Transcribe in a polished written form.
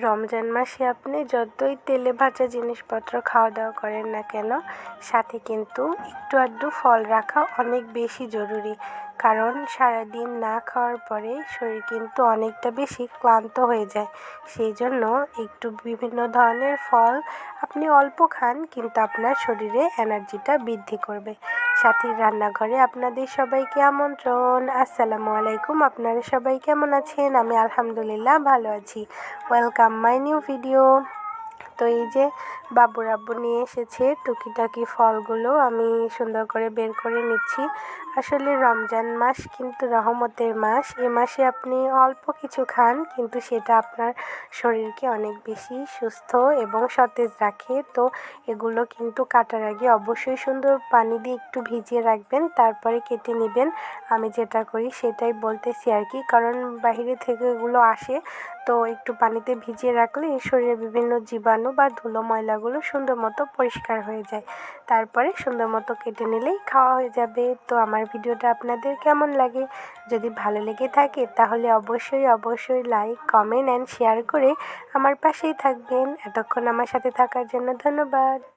রমজান মাসে আপনি যতই তেলে ভাজা জিনিসপত্র খাওয়া দাওয়া করেন না কেন, সাথে কিন্তু একটু আধটু ফল রাখা অনেক বেশি জরুরি। কারণ সারাদিন না খাওয়ার পরে শরীর কিন্তু অনেকটা বেশি ক্লান্ত হয়ে যায়। সেই জন্য একটু বিভিন্ন ধরনের ফল আপনি অল্প খান, কিন্তু আপনার শরীরে এনার্জিটা বৃদ্ধি করবে। সাথীর রান্নাঘরে আপনাদের সবাইকে আমন্ত্রণ। আসসালামু আলাইকুম। আপনারা সবাই কেমন আছেন? আমি আলহামদুলিল্লাহ ভালো আছি। Welcome my new video. তো এই যে বাবুর আব্বু নিয়ে এসেছে টুকিটাকি ফলগুলো, আমি সুন্দর করে বের করে নিচ্ছি। আসলে রমজান মাস কিন্তু রহমতের মাস। এ মাসে আপনি অল্প কিছু খান, কিন্তু সেটা আপনার শরীরকে অনেক বেশি সুস্থ এবং সতেজ রাখে। তো এগুলো কিন্তু কাটার আগে অবশ্যই সুন্দর পানি দিয়ে একটু ভিজিয়ে রাখবেন, তারপরে কেটে নেবেন। আমি যেটা করি সেটাই বলতেছি আর কি, কারণ বাইরে থেকে এগুলো আসে। তো একটু পানিতে ভিজিয়ে রাখলে শরীরের বিভিন্ন জীবাণু বা ধুলো ময়লাগুলো সুন্দর মতো পরিষ্কার হয়ে যায়। তারপরে সুন্দর মতো কেটে নিলেই খাওয়া হয়ে যাবে। তো আমার ভিডিওটা আপনাদের কেমন লাগে? যদি ভালো লেগে থাকে তাহলে অবশ্যই লাইক, কমেন্ট অ্যান্ড শেয়ার করে আমার পাশেই থাকবেন। এতক্ষণ আমার সাথে থাকার জন্য ধন্যবাদ।